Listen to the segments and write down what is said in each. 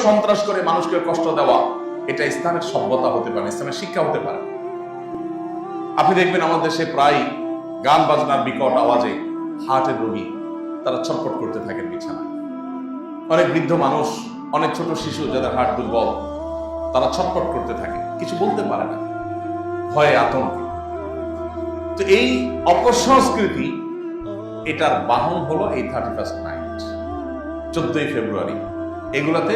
সন্ত্রাস করে মানুষকে কষ্ট দেওয়া এটা ইসলামের সভ্যতা হতে পারে, ইসলামের শিক্ষা হতে পারে। আপনি দেখবেন আমাদের দেশে প্রায় গান বাজনার বিকট আওয়াজে হার্টের রোগী তারা ছটফট করতে থাকেন বিছানায়। অনেক বৃদ্ধ মানুষ, অনেক ছোট শিশু যাদের হার্ট দুর্বল, তারা ছটফট করতে থাকে, কিছু বলতে পারে না, ভয়ে আতঙ্কে। তো এই অপসংস্কৃতি, এটার বাহন হলো এই 31st নাইট, 14ই ফেব্রুয়ারি। এগুলাতে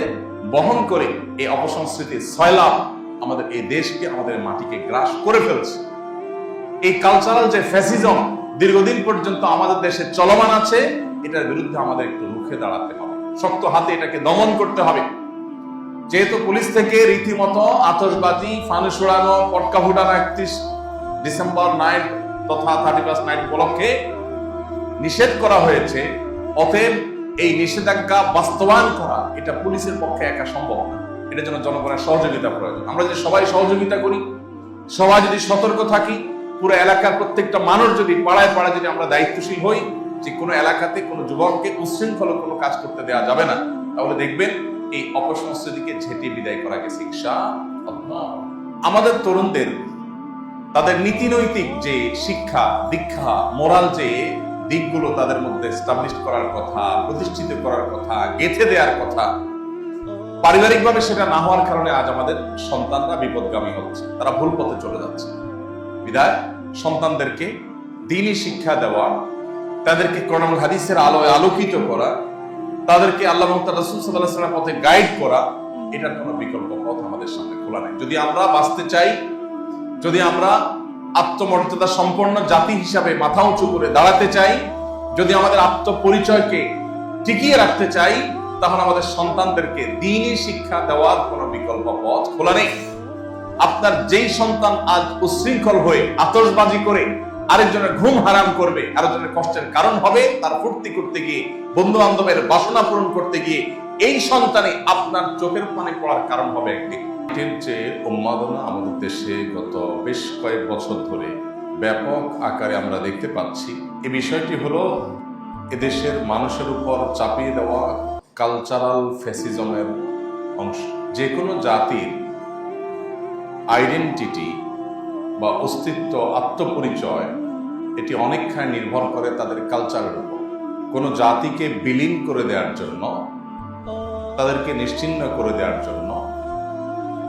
বহন করে এই অপসংস্কৃতির সয়লাভ আমাদের এই দেশকে, আমাদের মাটিকে গ্রাস করে ফেলছে। এই কালচারাল যে ফ্যাসিজম দীর্ঘদিন পর্যন্ত আমাদের দেশে চলমান আছে, এটার বিরুদ্ধে আমাদের একটু রুখে দাঁড়াতে হবে, শক্ত হাতে এটাকে দমন করতে হবে। যেহেতু পুলিশ থেকে রীতিমতো আতশবাজি, ফানুস উড়ানো, পটকা ফুটানো 31 ডিসেম্বর নাইট তথা 31st নাইট উপলক্ষে নিষেধ করা হয়েছে, অতএব এই নিষেধাজ্ঞা বাস্তবায়ন করা এটা পুলিশের পক্ষে একা সম্ভব না। এটার জন্য জনগণের সহযোগিতা প্রয়োজন। আমরা যদি সবাই সহযোগিতা করি, সবাই যদি সতর্ক থাকি, পুরো এলাকার প্রত্যেকটা মানুষ যদি পাড়ায় পাড়ায় যদি আমরা দায়িত্বশীল হই যে কোনো এলাকাতে কোনো যুবককে উচ্ছৃঙ্খল কোনো কাজ করতে দেওয়া যাবে না, তাহলে দেখবেন এই অপসংস্কৃতিকে ঝেঁটে বিদায় করা গেছে ইনশাআল্লাহ। আমাদের তরুণদের তাদের নীতিনৈতিক যে শিক্ষা দীক্ষা, মোরাল যে দিকগুলো তাদের মধ্যে এস্টাবলিশ করার কথা, প্রতিষ্ঠিত করার কথা, গেঁথে দেওয়ার কথা, পারিবারিকভাবে সেটা না হওয়ার কারণে আজ আমাদের সন্তানরা বিপদগামী হচ্ছে, তারা ভুল পথে চলে যাচ্ছে। বিধায় সন্তানদেরকে দ্বীনি শিক্ষা দেওয়া, তাদেরকে কোরআন হাদিসের আলোয় আলোকিত করা, তাদেরকে আল্লাহ এবং তার রাসূল সাল্লাল্লাহু আলাইহি ওয়াসাল্লামের পথে গাইড করা, এটার কোনো বিকল্প পথ আমাদের সামনে খোলা নেই। যদি আমরা বাঁচতে চাই, যদি আমরা আত্মমর্যাদা সম্পন্ন জাতি হিসাবে মাথা উঁচু করে দাঁড়াতে চাই, যদি আমাদের আত্মপরিচয়কে টিকিয়ে রাখতে চাই, তাহলে আমাদের সন্তানদেরকে দ্বীনি শিক্ষা দেওয়ার কোনো বিকল্প পথ খোলা নেই। আপনার যেই সন্তান আজ উচ্ছৃঙ্খল হয়ে আতশবাজি করে আরেকজনের ঘুম হারাম করবে, আরেকজনের কষ্টের কারণ হবে, তার ফুর্তি করতে গিয়ে, বন্ধু বান্ধবের বাসনা পূরণ করতে গিয়ে, এই সন্তানে আপনার চোখের পানি পড়ার কারণ হবে একদিন। এর যে উন্মাদনা আমাদের দেশে গত বেশ কয়েক বছর ধরে ব্যাপক আকারে আমরা দেখতে পাচ্ছি, এই বিষয়টি হলো এদেশের মানুষের উপর চাপিয়ে দেওয়া কালচারাল ফ্যাসিজমের অংশ। যে কোনো জাতির আইডেন্টিটি বা অস্তিত্ব, আত্মপরিচয়, এটি অনেকখানি নির্ভর করে তাদের কালচারের উপর। কোনো জাতিকে বিলীন করে দেওয়ার জন্য, তাদেরকে নিশ্চিহ্ন করে দেওয়ার জন্য,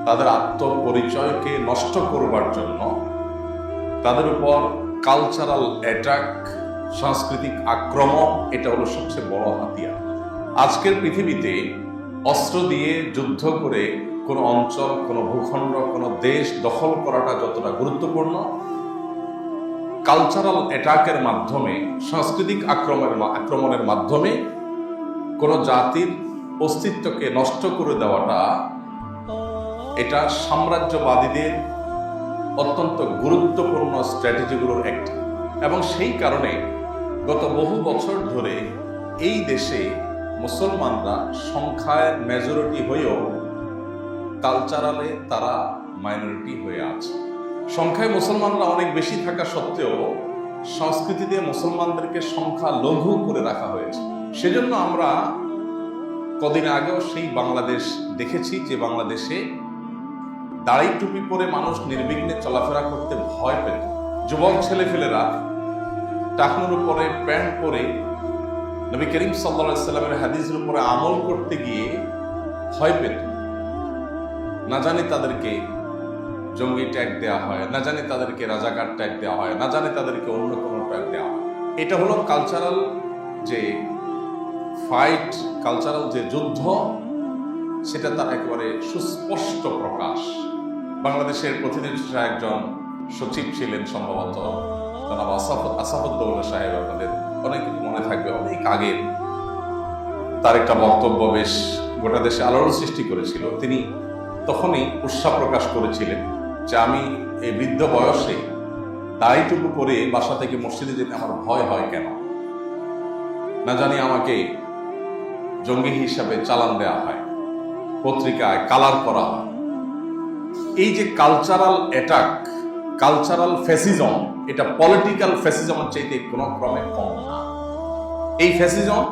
তাদের আত্মপরিচয়কে নষ্ট করবার জন্য তাদের উপর কালচারাল অ্যাটাক, সাংস্কৃতিক আক্রমণ, এটা হলো সবচেয়ে বড় হাতিয়ার। আজকের পৃথিবীতে অস্ত্র দিয়ে যুদ্ধ করে কোনো অঞ্চল, কোনো ভূখণ্ড, কোনো দেশ দখল করাটা যতটা গুরুত্বপূর্ণ, কালচারাল অ্যাটাকের মাধ্যমে, সাংস্কৃতিক আক্রমণের মাধ্যমে কোনো জাতির অস্তিত্বকে নষ্ট করে দেওয়াটা, এটা সাম্রাজ্যবাদীদের অত্যন্ত গুরুত্বপূর্ণ স্ট্র্যাটেজিগুলোর একটি। এবং সেই কারণে গত বহু বছর ধরে এই দেশে মুসলমানরা সংখ্যায় মেজরিটি হয়েও কালচারালে তারা মাইনরিটি হয়ে আছে। সংখ্যায় মুসলমানরা অনেক বেশি থাকা সত্ত্বেও সংস্কৃতিতে মুসলমানদেরকে সংখ্যা লঘু করে রাখা হয়েছে। সেজন্য আমরা কদিন আগেও সেই বাংলাদেশ দেখেছি, যে বাংলাদেশে দাড়ি টুপি পরে মানুষ নির্বিঘ্নে চলাফেরা করতে ভয় পেত। যুবক ছেলেফেলেরা টাকনুর উপরে প্যান্ট পরে নবী করিম সাল্লাল্লাহু আলাইহি সাল্লামের হাদিসের উপরে আমল করতে গিয়ে ভয় পেত। না জানি তাদেরকে জঙ্গি ট্যাগ দেওয়া হয়, না জানি তাদেরকে রাজাকার ট্যাগ দেওয়া হয়, না জানি তাদেরকে অন্য কোনো ট্যাগ দেওয়া হয়। এটা হলো কালচারাল যে ফাইট, কালচারাল যে যুদ্ধ, সেটা তার একেবারে সুস্পষ্ট প্রকাশ। বাংলাদেশের প্রতিনিধিরা একজন সচিব ছিলেন সম্ভবত, জনাব আসাফুদ্দৌলা সাহেব, আপনাদের অনেক মনে থাকবে, অনেক আগে তার একটা বক্তব্য বেশ গোটা দেশে আলোড়ন সৃষ্টি করেছিল। তিনি তখনই উৎসাহ প্রকাশ করেছিলেন যে আমি এই বৃদ্ধ বয়সে দাড়িটুকু পরে বাসা থেকে মসজিদে যেতে আমার ভয় হয় কেন, না জানি আমাকে জঙ্গি হিসাবে চালান দেওয়া হয়, পত্রিকায় কালার করা হয়। এই যে কালচারাল অ্যাটাক, কালচারাল ফ্যাসিজম, এটা পলিটিক্যাল ফ্যাসিজমের চাইতে কোনো ক্রমে কম না। এই ফ্যাসিজম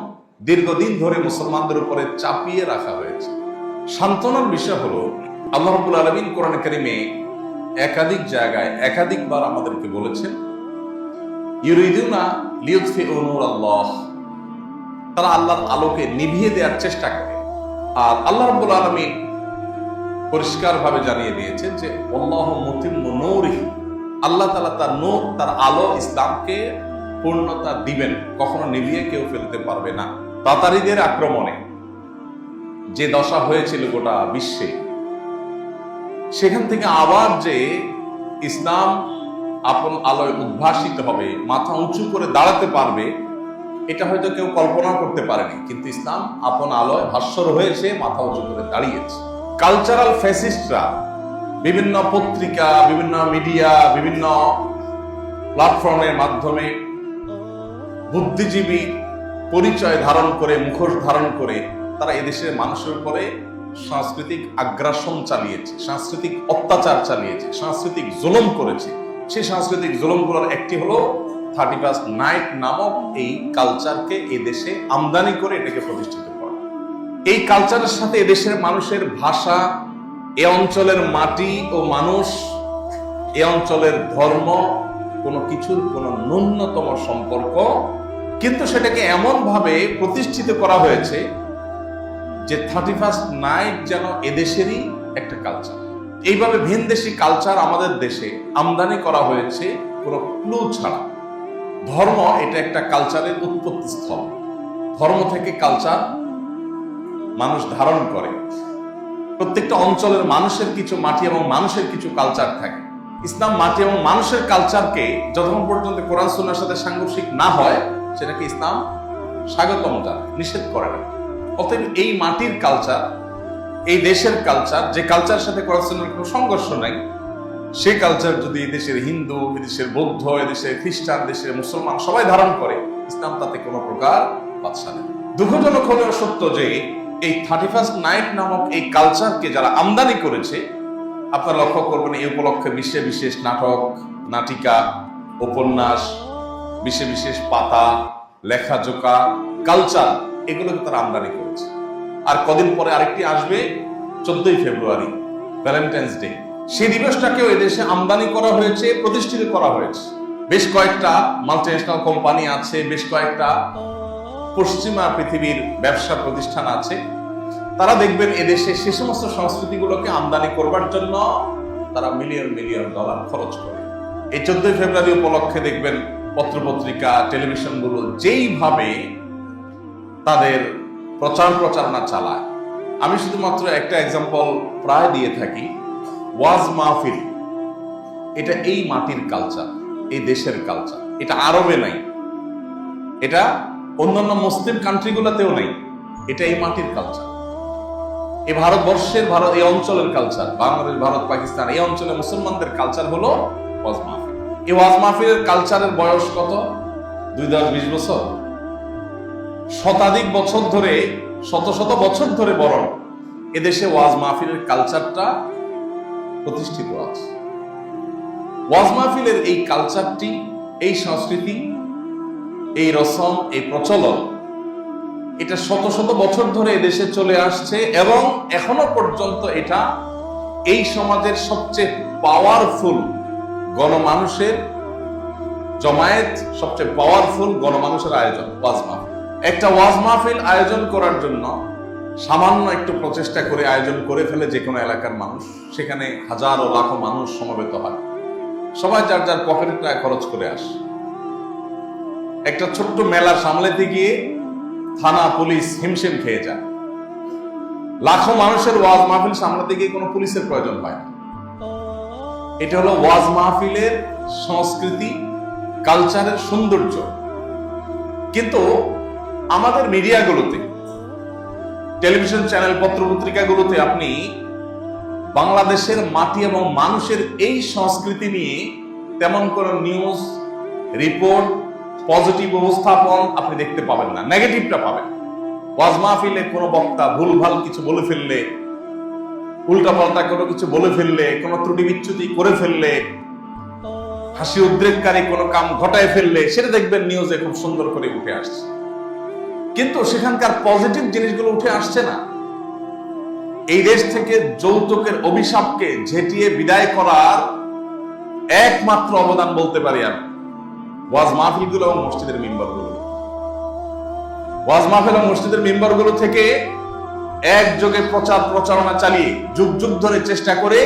দীর্ঘদিন ধরে মুসলমানদের উপরে চাপিয়ে রাখা হয়েছে। সান্ত্বনার বিষয় হলো আল্লাহ রাব্বুল আলামিন কোরআন কারীমে একাধিক জায়গায় একাধিকবার আমাদেরকে বলেছেন, ইউরিদুনা লিইউতফিউ নূরাল্লাহ, তারা আল্লাহর আলোকে নিভিয়ে দেওয়ার চেষ্টা করে। আর আল্লাহ রাব্বুল আলামিন পরিষ্কারভাবে জানিয়ে দিয়েছেন যে আল্লাহু মুতিম্মু নূরিহি, আল্লাহ তাআলা তার নূর, তার আলো ইসলামকে পূর্ণতা দিবেন, কখনো নিভিয়ে কেউ ফেলতে পারবে না। তাতারীদের আক্রমণে যে দশা হয়েছিল গোটা বিশ্বে, সেখান থেকে আবার যে ইসলাম আপন আলোয় উদ্ভাসিত হবে, মাথা উঁচু করে দাঁড়াতে পারবে, এটা হয়তো কেউ কল্পনা করতে পারেনি, কিন্তু ইসলাম আপন আলোয় ভাস্বর হয়েছে, মাথা উঁচু করে দাঁড়িয়েছে। কালচারাল ফ্যাসিস্টরা বিভিন্ন পত্রিকা, বিভিন্ন মিডিয়া, বিভিন্ন প্ল্যাটফর্মের মাধ্যমে বুদ্ধিজীবী পরিচয় ধারণ করে, মুখোশ ধারণ করে তারা এদেশের মানুষের উপরে সাংস্কৃতিক আগ্রাসন চালিয়েছে, সাংস্কৃতিক অত্যাচার চালিয়েছে, সাংস্কৃতিক জুলুম করেছে। সেই সাংস্কৃতিক জুলুমগুলোর একটি হলো 31st নাইট নামক এই কালচারকে এই দেশে আমদানি করে এটাকে প্রতিষ্ঠিত করা। এই কালচারের সাথে এদেশের মানুষের ভাষা, এ অঞ্চলের মাটি ও মানুষ, এ অঞ্চলের ধর্ম, কোনো কিছুর কোনো ন্যূনতম সম্পর্ক, কিন্তু সেটাকে এমন ভাবে প্রতিষ্ঠিত করা হয়েছে যে 31st নাইট যেন এদেশেরই একটা কালচার। এইভাবে ভিনদেশি কালচার আমাদের দেশে আমদানি করা হয়েছে কোনো ক্লু ছাড়া। ধর্ম এটা একটা কালচারের উৎপত্তি স্থল। ধর্ম থেকে কালচার মানুষ ধারণ করে। প্রত্যেকটা অঞ্চলের মানুষের কিছু মাটি এবং মানুষের কিছু কালচার থাকে। ইসলাম মাটি এবং মানুষের কালচারকে যতক্ষণ পর্যন্ত কোরআন সুন্নাহর সাথে সাংঘর্ষিক না হয়, সেটাকে ইসলাম স্বাগতম জানায়, নিষেধ করে না। অতএব এই মাটির কালচার, এই দেশের কালচার, যে কালচারের সাথে কোরআন সুন্নাহর কোনো সংঘর্ষ নাই, সে কালচার যদি এদেশের হিন্দু, এদেশের বৌদ্ধ, এদেশের খ্রিস্টান, দেশের মুসলমান সবাই ধারণ করে, ইসলাম তাতে কোনো প্রকার বাধা নেই। দুঃখজনক হলেও সত্য যে এই 31st নাইট নামক এই কালচারকে যারা আমদানি করেছে, আপনারা লক্ষ্য করবেন এই উপলক্ষে বিশ্বে বিশেষ নাটক, নাটিকা, উপন্যাস, বিশ্বে বিশেষ পাতা, লেখাজোকা, কালচার, এগুলোকে তারা আমদানি করেছে। আর কদিন পরে আরেকটি আসবে, 14ই ফেব্রুয়ারি, ভ্যালেন্টাইন্স ডে। সেই দিবসটাকেও এদেশে আমদানি করা হয়েছে, প্রতিষ্ঠিত করা হয়েছে। বেশ কয়েকটা মাল্টিন্যাশনাল কোম্পানি আছে, বেশ কয়েকটা পশ্চিমা পৃথিবীর ব্যবসা প্রতিষ্ঠান আছে, তারা দেখবেন এদেশে সে সমস্ত সংস্কৃতিগুলোকে আমদানি করবার জন্য তারা মিলিয়ন মিলিয়ন ডলার খরচ করে। এই 14ই ফেব্রুয়ারি উপলক্ষে দেখবেন পত্রপত্রিকা, টেলিভিশনগুলো যেইভাবে তাদের প্রচারণা চালায়। আমি শুধুমাত্র একটা এক্সাম্পল প্রায় দিয়ে থাকি, ওয়াজ মাহফিল, এটা এই মাটির কালচার, এই দেশের কালচার। এটা আরবে নাই, এটা অন্যান্য মুসলিম কান্ট্রিগুলোতেও নেই, এটা এই মাটির কালচার। এই ভারতবর্ষের, এই অঞ্চলের কালচার, বাংলাদেশ, ভারত, পাকিস্তান, এই অঞ্চলে মুসলমানদের কালচার হলো ওয়াজ মাহফিল। এই ওয়াজ মাহফিলের কালচারের বয়স কত? 20 বছর, শতাধিক বছর ধরে, শত শত বছর ধরে বরং এদেশে ওয়াজ মাহফিলের কালচারটা প্রতিষ্ঠিত আছে। ওয়াজ মাহফিলের এই কালচারটি, এই সংস্কৃতি, এই রসম, এই প্রচলন, এটা শত শত বছর ধরে এদেশে চলে আসছে এবং এখনো পর্যন্ত এটা এই সমাজের সবচেয়ে পাওয়ারফুল গণমানুষের জমায়েত, সবচেয়ে পাওয়ারফুল গণমানুষের আয়োজন ওয়াজ মাহফিল। একটা ওয়াজ মাহফিল আয়োজন করার জন্য সামান্য একটু প্রচেষ্টা করে আয়োজন করে ফেলে যে কোনো এলাকার মানুষ, সেখানে হাজারো লাখো মানুষ সমবেত হয়, সবাই যার যার পকেটের টাকা খরচ করে আসে। একটা ছোট্ট মেলা সামলাতে গিয়ে থানা, পুলিশ হিমশিম খেয়ে যায়। লাখো মানুষের ওয়াজ মাহফিল সামলাতে গিয়ে কোনো পুলিশের প্রয়োজন হয় না। এটা হলো ওয়াজ মাহফিলের সংস্কৃতি, কালচারের সৌন্দর্য। কিন্তু আমাদের মিডিয়াগুলোতে, টেলিভিশন চ্যানেল, পত্রপত্রিকাগুলোতে আপনি বাংলাদেশের মাটি এবং মানুষের এই সংস্কৃতি নিয়ে তেমন কোনো নিউজ, রিপোর্ট, পজিটিভ উপস্থাপন আপনি দেখতে পাবেন না, নেগেটিভটা পাবেন। ওয়াজ মাহফিলে কোনো বক্তা ভুলভাল কিছু বলে ফেললে, উল্টাপাল্টা কোনো কিছু বলে ফেললে, কোনো ত্রুটি বিচ্যুতি করে ফেললে, হাসি উদ্রেককারী কোনো কাম ঘটায় ফেললে, সেটা দেখবেন নিউজে খুব সুন্দর করে উঠে আসছে। কিন্তু সেখানকার পজিটিভ জিনিসগুলো উঠে আসছে না। এই দেশ থেকে যৌতুকের অভিশাপকে ঝেঁটিয়ে বিদায় করার একমাত্র অবদান বলতে পারি আমি ওয়াজ মাহফিলগুলো এবং মসজিদের মিম্বরগুলো। ওয়াজ মাহফিল এবং মসজিদের মিম্বরগুলো থেকে একযোগে প্রচার প্রচারণা চালিয়ে যুগ যুগ ধরে চেষ্টা করে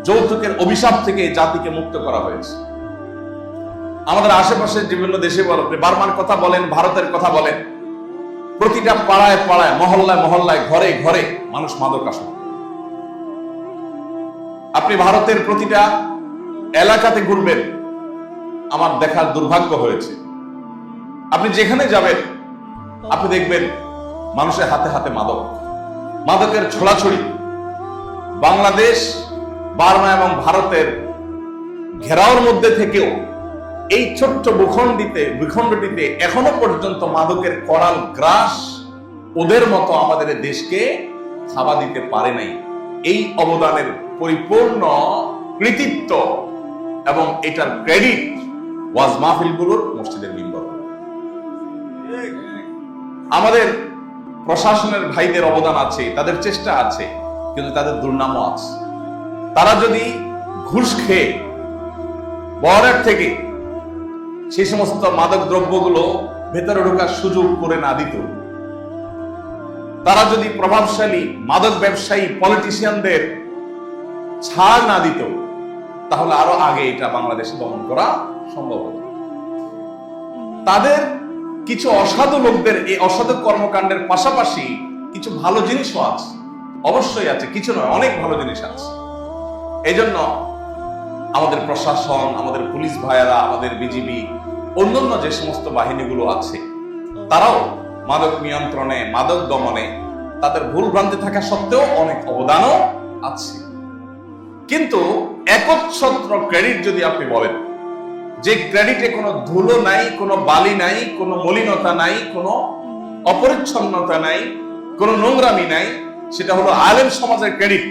যৌতুকের অভিশাপ থেকে জাতিকে মুক্ত করা হয়েছে। আমাদের আশেপাশের বিভিন্ন দেশে বলেন, বার্মার কথা বলেন, ভারতের কথা বলেন, প্রতিটা পাড়ায় পাড়ায়, মহল্লায় মহল্লায়, ঘরে ঘরে মানুষ মাদকাসক্ত। আপনি ভারতের প্রতিটা এলাকাতে ঘুরবেন, আমার দেখার দুর্ভাগ্য হয়েছে। আপনি যেখানে যাবেন আপনি দেখবেন মানুষের হাতে হাতে মাদক, মাদকের ছড়াছড়ি। বাংলাদেশ, বার্মা এবং ভারতের ঘেরাওর মধ্যে থেকেও এই ছোট্ট ভূখণ্ডটিতে এখনো পর্যন্ত মাদকের করাল গ্রাস ওদের মতো আমাদের দেশকে থাবা দিতে পারে নাই। এই অবদানের পরিপূর্ণ কৃতিত্ব এবং এটার ক্রেডিট ওয়াজ মাহফিলগুলোর, মসজিদের মিম্বর। আমাদের প্রশাসনের ভাইদের অবদান আছে, তাদের চেষ্টা আছে, কিন্তু তাদের দুর্নামও আছে। তারা যদি ঘুষ খেয়ে বহরের থেকে সেই সমস্ত মাদক দ্রব্যগুলো ভেতরে ঢোকার সুযোগ করে না দিত, তারা যদি প্রভাবশালী মাদক ব্যবসায়ী পলিটিশিয়ানদের ছাড় না দিত, তাহলে আরো আগে এটা বাংলাদেশে দমন করা সম্ভব হতো। তাদের কিছু অসাধু লোকদের এই অসাধু কর্মকাণ্ডের পাশাপাশি কিছু ভালো জিনিসও আছে, অবশ্যই আছে, কিছু নয়, অনেক ভালো জিনিস আছে। এই জন্য আমাদের প্রশাসন, আমাদের পুলিশ ভাইয়েরা, আমাদের বিজিবি, অন্যান্য যে সমস্ত বাহিনীগুলো আছে, তারাও মাদক নিয়ন্ত্রণে, মাদক দমনে তাদের ভুল ভ্রান্তি থাকা সত্ত্বেও অনেক অবদানও আছে। কিন্তু একচ্ছত্র ক্রেডিট যদি আপনি বলেন, যে ক্রেডিটে কোনো ধুলো নাই, কোনো বালি নাই, কোনো মলিনতা নাই, কোনো অপরিচ্ছন্নতা নাই, কোনো নোংরামি নাই, সেটা হলো আলেম সমাজের ক্রেডিট।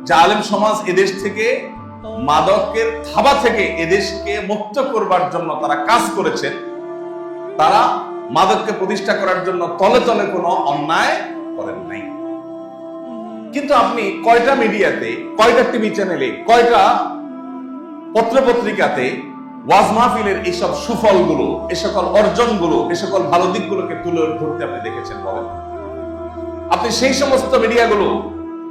যে আলেম সমাজ এদেশ থেকে মাদকের থাবা থেকে এদেশকে মুক্ত করবার জন্য তারা কাজ করেছেন। তারা মাদককে প্রতিষ্ঠা করার জন্য তলে তলে কোনো অন্যায় করেন নাই। কিন্তু আপনি কয়টা মিডিয়াতে, কয়টা টিভি চ্যানেলে, কয়টা পত্রপত্রিকাতে ওয়াজ মাহফিলের এইসব সুফলগুলো, এ সকল অর্জনগুলো, এ সকল ভালো দিকগুলোকে তুলে ধরতে আপনি দেখেছেন বলেন? আপনি সেই সমস্ত মিডিয়াগুলো,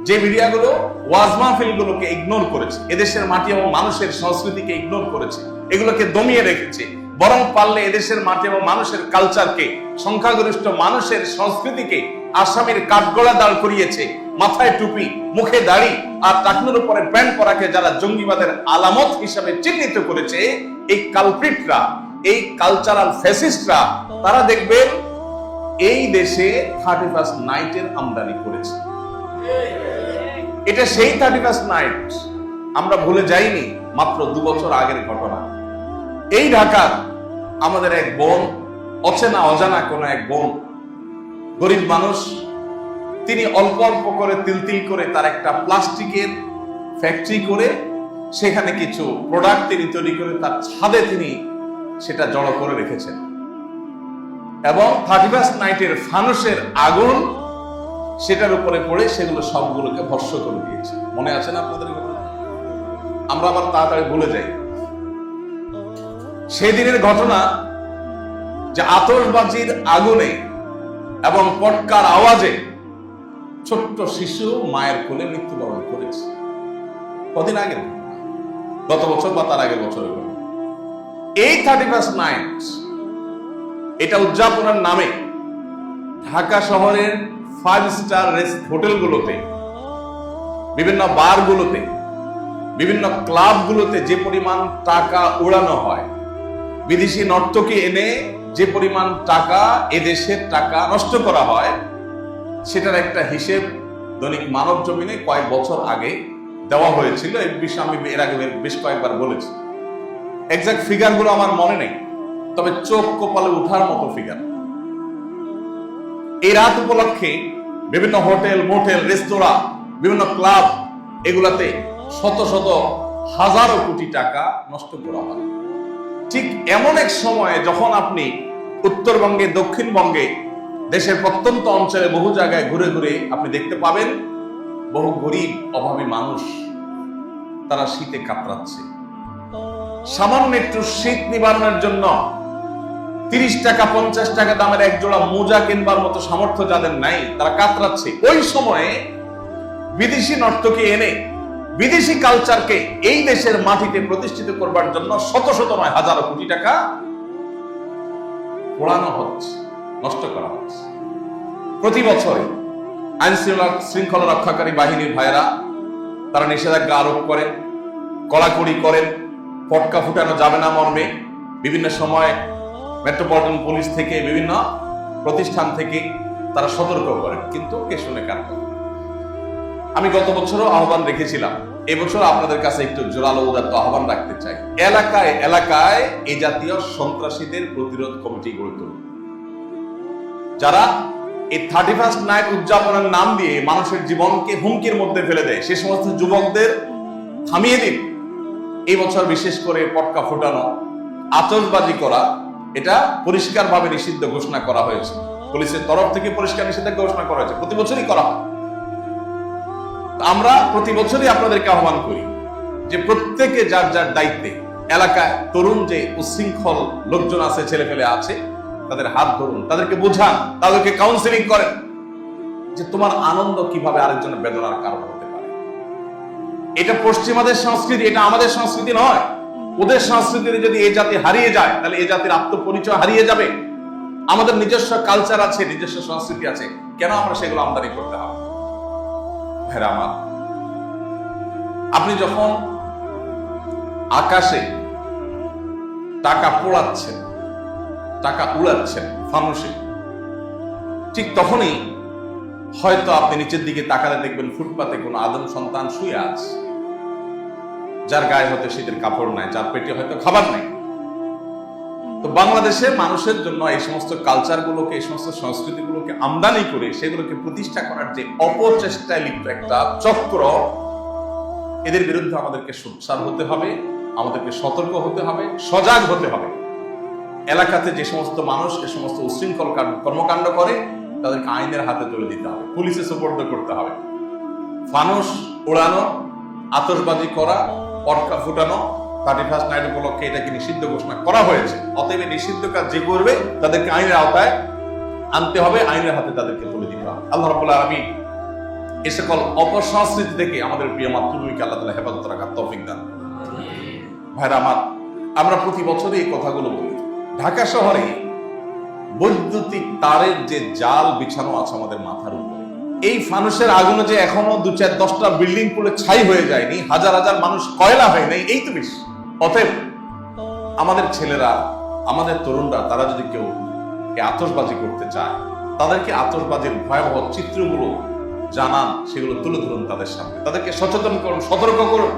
যে মিডিয়াগুলো ওয়াজ মাহফিলগুলোকে ইগনোর করেছে, এদেশের মাটি এবং মানুষের সংস্কৃতিকে ইগনোর করেছে, এগুলোকে দমিয়ে রেখেছে, বরং পারলে এদেশের মাটি এবং মানুষের কালচারকে, সংখ্যাগরিষ্ঠ মানুষের সংস্কৃতিকে আসামির কাঠগড়া দাঁড় করিয়েছে, মাথায় টুপি, মুখে দাড়ি আর টাকনুর উপরে প্যান্ট পরাকে যারা জঙ্গিবাদের আলামত হিসাবে চিহ্নিত করেছে, এই কালপ্রিটরা, এই কালচারাল ফ্যাসিস্টরা, তারা দেখবেন এই দেশে 31st নাইটের আমদানি করেছে। এটা সেই 31st নাইট, আমরা ভুলে যাইনি, মাত্র 2 বছর আগের ঘটনা। এই ঢাকার আমাদের এক বোন, অচেনা অজানা কোন এক বোন, গরিব মানুষ, তিনি অল্প অল্প করে তিল তিল করে তার একটা প্লাস্টিকের ফ্যাক্টরি করে সেখানে কিছু প্রোডাক্ট তিনি তৈরি করে তার ছাদে তিনি সেটা জড়ো করে রেখেছেন এবং 31st নাইটের ফানুসের আগুন সেটার উপরে পড়ে সেগুলো সবগুলোকে ভস্ম করে দিয়েছে। মনে আছে না আপনাদের? আমরা আবার তাড়াতাড়ি ভুলে যাই সেই দিনের ঘটনা, যে আতশবাজির আগুনে এবং পটকার আওয়াজে ছোট্ট শিশু মায়ের কোলে মৃত্যুবরণ করেছে। কদিন আগে, গত বছর বা তার আগের বছর। এই 31st নাইট এটা উদযাপনের নামে ঢাকা শহরের 5 স্টার হোটেলগুলোতে, বিভিন্ন বারগুলোতে, বিভিন্ন ক্লাবগুলোতে যে পরিমাণ টাকা উড়ানো হয়, বিদেশি নর্তকী এনে যে পরিমাণ টাকা এদেশের টাকা নষ্ট করা হয়, সেটার একটা হিসেব দৈনিক মানব জমিনে কয়েক বছর আগে দেওয়া হয়েছিল। এই বিষয়ে আমি এর আগে বেশ কয়েকবার বলেছি। এক্সাক্ট ফিগার গুলো আমার মনে নেই, তবে চোখ কপালে উঠার মতো ফিগার। এই রাত উপলক্ষে বিভিন্ন হোটেল, মোটেল, রেস্তোরাঁ, বিভিন্ন ক্লাব, এগুলাতে শত শত হাজারো কোটি টাকা নষ্ট করা হয়। ঠিক এমন এক সময়ে যখন আপনি উত্তরবঙ্গে, দক্ষিণবঙ্গে, দেশের প্রত্যন্ত অঞ্চলে বহু জায়গায় ঘুরে ঘুরে আপনি দেখতে পাবেন বহু গরিব অভাবী মানুষ তারা শীতে কাতরাচ্ছে। সামান্য একটু শীত নিবারণের জন্য 30 টাকা 50 টাকা দামের এক জোড়া মোজা কিনবার মতো সামর্থ্য যাদের নাই, তারা কাতরাচ্ছে। ওই সময়ে বিদেশি নর্তকী এনে বিদেশি কালচারকে এই দেশের মাটিতে প্রতিষ্ঠিত করবার জন্য শত শত নয় হাজারো কোটি টাকা পোড়ানো হচ্ছে, নষ্ট করা হচ্ছে। প্রতি বছরে আইন শৃঙ্খলা রক্ষাকারী বাহিনীর ভাইয়েরা তারা নিষেধাজ্ঞা আরোপ করেন, কড়াকড়ি করেন, পটকা ফুটানো যাবে না মর্মে বিভিন্ন সময় মেট্রোপলিটন পুলিশ থেকে বিভিন্ন প্রতিষ্ঠান থেকে তারা সতর্ক করেন, কিন্তু কে শুনে কার কথা। আমি গত বছরও আহ্বান রেখেছিলাম, এবছর আপনাদের কাছে একটু জোরালো উদাত্ত আহ্বান রাখতে চাই। এলাকায় এলাকায় এই জাতীয় সন্ত্রাসীদের প্রতিরোধ কমিটি গড়ে তুলুন, যারা এই 31st নাইট উদযাপনের নাম দিয়ে মানুষের জীবনকে হুমকির মধ্যে ফেলে দেয়। সে সমস্ত যুবকদের থামিয়ে দিন। এই বছর বিশেষ করে পটকা ফোটানো, আতশবাজি করা, এটা পরিষ্কারভাবে নিষিদ্ধ ঘোষণা করা হয়েছে। পুলিশের তরফ থেকে পরিষ্কার নিষেধাজ্ঞা ঘোষণা করা হয়েছে, প্রতি বছরই করা হয়। আমরা প্রতি বছরই আপনাদেরকে আহ্বান করি যে প্রত্যেকে যার যার দায়িত্বে, এলাকায় তরুণ যে উচ্ছৃঙ্খল লোকজন আছে, ছেলে ফেলে আছে, তাদের হাত ধরুন, তাদেরকে বোঝান, তাদেরকে কাউন্সিলিং করেন যে তোমার আনন্দ কিভাবে আরেকজনের বেদনার কারণ হতে পারে। এটা পশ্চিমাদের সংস্কৃতি, এটা আমাদের সংস্কৃতি নয়। ওদের সংস্কৃতিতে যদি এই জাতি হারিয়ে যায়, তাহলে এই জাতির আত্মপরিচয় হারিয়ে যাবে। আমাদের নিজস্ব কালচার আছে, নিজস্ব সংস্কৃতি আছে, কেন আমরা সেগুলো আমদানি করতে হবে? ভাইরা আমার, আপনি যখন আকাশে টাকা পোড়াচ্ছেন, টাকা উড়াচ্ছেন ফানুসে, ঠিক তখনই হয়তো আপনি নিচের দিকে তাকালে দেখবেন ফুটপাতে কোনো আদম সন্তান শুয়ে আছে, যার গায়ে হয়তো শীতের কাপড় নাই, যার পেটে হয়তো খাবার নাই। তো বাংলাদেশে মানুষের জন্য এই সমস্ত কালচারগুলোকে, এই সমস্ত সংস্কৃতিগুলোকে আমদানি করে সেগুলোকে প্রতিষ্ঠা করার যে অপচেষ্টায় লিপ্ত একটা চক্র, এদের বিরুদ্ধে আমাদেরকে সোচ্চার হতে হবে, আমাদেরকে সতর্ক হতে হবে, সজাগ হতে হবে। এলাকাতে যে সমস্ত মানুষ এ সমস্ত উচ্ছৃঙ্খল কর্মকাণ্ড করে, তাদেরকে আইনের হাতে তুলে দিতে হবে, পুলিশে সুপর্দ করতে হবে। ফানুস ওড়ানো, আতশবাজি করা, পটকা ফুটানো 31st নাইট উপলক্ষে এটাকে নিষিদ্ধ ঘোষণা করা হয়েছে। অতএব নিষিদ্ধ কাজ যে করবে তাদেরকে আইনের আওতায় আনতে হবে, আইনের হাতে তাদেরকে তুলে দিতে হবে। আল্লাহ রাব্বুল আলামিন এই সকল অপসংস্কৃতি থেকে আমাদের প্রিয় মাতৃভূমিকে আল্লাহ তাআলা হেফাজত রাখার তৌফিক দান। ভাইরা আমার, আমরা প্রতি বছরই এই কথাগুলো বলি। ঢাকা শহরে বৈদ্যুতিক তারের যে জাল বিছানো আছে আমাদের মাথার উপরে, এই ফানুসের আগুনে যে এখনো 2-4-10টা বিল্ডিং পুড়ে ছাই হয়ে যায়নি, হাজার হাজার মানুষ কয়লা হয় নাই, এই তো বেশি। অতএব আমাদের ছেলেরা, আমাদের তরুণরা, তারা যদি কেউ আতশবাজি করতে চায়, তাদেরকে আতশবাজির ভয়াবহ চিত্রগুলো জানান, সেগুলো তুলে ধরুন তাদের সামনে, তাদেরকে সচেতন করুন, সতর্ক করুন।